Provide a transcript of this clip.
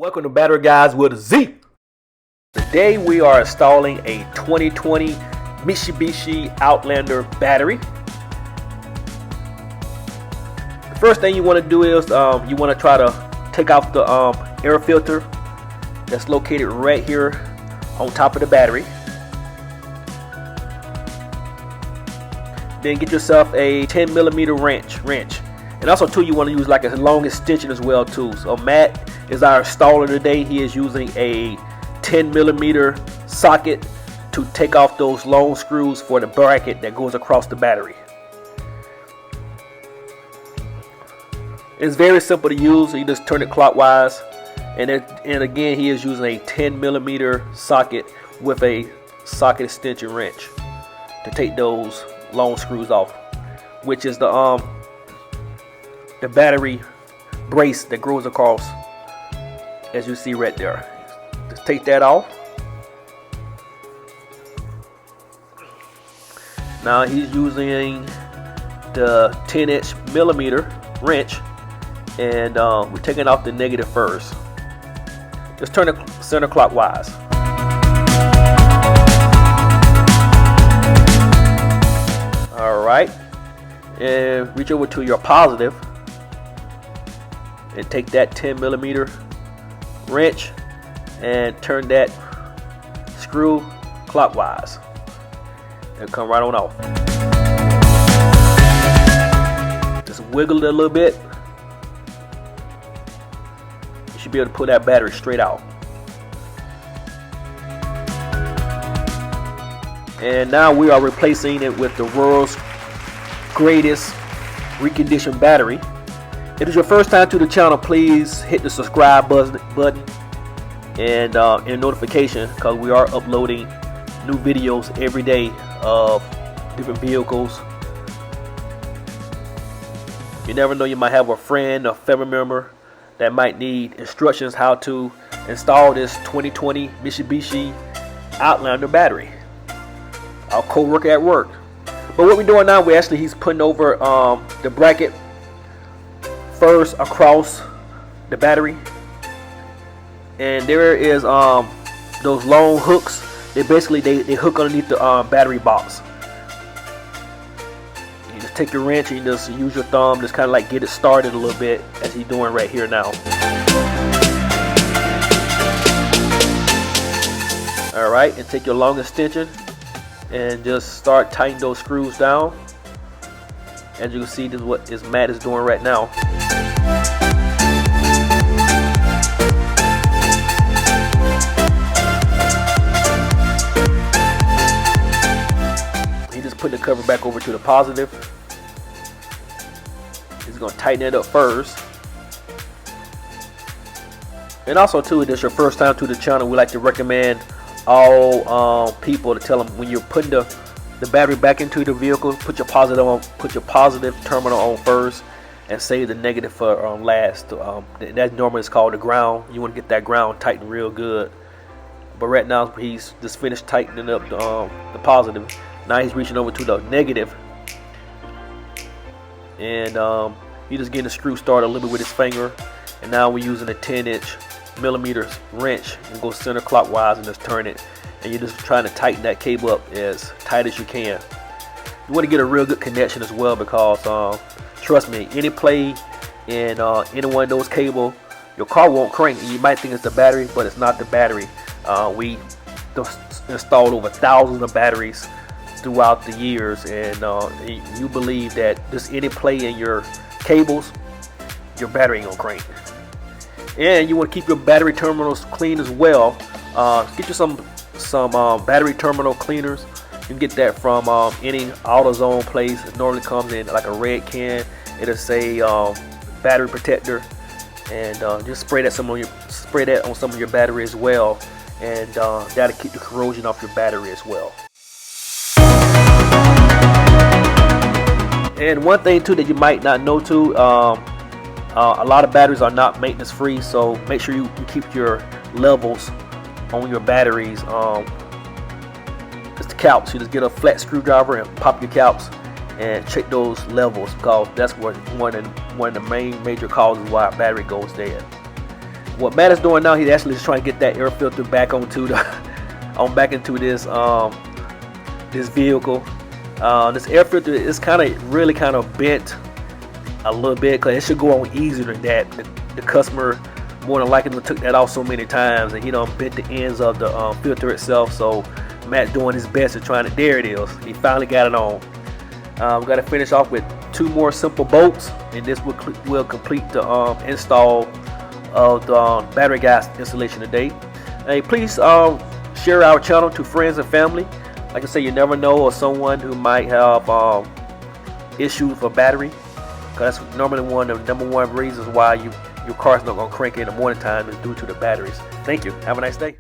Welcome to Battery Guys with a Z. Today we are installing a 2020 Mitsubishi Outlander battery. The first thing you want to do is you want to try to take off the air filter that's located right here on top of the battery. Then get yourself a 10mm wrench. And also too, you want to use like a long extension as well too. So Matt is our installer today. He is using a 10mm socket to take off those long screws for the bracket that goes across the battery. It's very simple to use. You just turn it clockwise, and again he is using a 10mm socket with a socket extension wrench to take those long screws off, which is the battery brace that goes across, as you see right there. Just take that off. Now he's using the 10mm wrench, and we're taking off the negative first. Just turn it center clockwise. Alright, and reach over to your positive and take that 10mm wrench and turn that screw clockwise and come right on off. Just wiggle it a little bit. You should be able to pull that battery straight out. And now we are replacing it with the world's greatest reconditioned battery. If it's your first time to the channel, please hit the subscribe button and notification, because we are uploading new videos every day of different vehicles. You never know, you might have a friend or family member that might need instructions how to install this 2020 Mitsubishi Outlander battery. Our co-worker at work. But what we're doing now, he's putting over the bracket first across the battery, and there is those long hooks. They hook underneath the battery box. You just take your wrench and you just use your thumb, just kind of like get it started a little bit, as he's doing right here now. All right, and take your long extension and just start tightening those screws down. As you can see, this is what Matt is doing right now. He just put the cover back over to the positive. He's going to tighten it up first. And also too, if it's your first time to the channel, we like to recommend all people to tell them, when you're putting the battery back into the vehicle, put your positive terminal on first and save the negative for last. That normally is called the ground. You want to get that ground tightened real good. But right now he's just finished tightening up the positive. Now he's reaching over to the negative, and he's just getting the screw started a little bit with his finger. And now we're using a 10mm wrench and go center clockwise and just turn it. And you're just trying to tighten that cable up as tight as you can. You want to get a real good connection as well, because trust me, any play in any one of those cables, your car won't crank. You might think it's the battery, but it's not the battery. We installed over thousands of batteries throughout the years, and you believe that just any play in your cables, your battery ain't gonna crank. And you want to keep your battery terminals clean as well. Get you some battery terminal cleaners. You can get that from any AutoZone place. It normally comes in like a red can. It'll say battery protector, and just spray that on some of your battery as well, and that'll keep the corrosion off your battery as well. And one thing too that you might not know too, a lot of batteries are not maintenance free, so make sure you keep your levels on your batteries. It's the caps. You just get a flat screwdriver and pop your caps and check those levels, because that's one of the main major causes why a battery goes dead. what Matt is doing now, he's actually just trying to get that air filter back onto the back into this this vehicle. This air filter is really kind of bent a little bit, because it should go on easier than that. The customer more than likely took that off so many times, and he done bent the ends of the filter itself. So Matt doing his best to trying to, there it is, he finally got it on. We got to finish off with 2 more simple bolts, and this will complete the install of the battery Guyz installation today. Hey, please share our channel to friends and family. Like I say, you never know, or someone who might have issues for battery, because that's normally one of the #1 reasons why your car's not gonna crank in the morning time, is due to the batteries. Thank you. Have a nice day.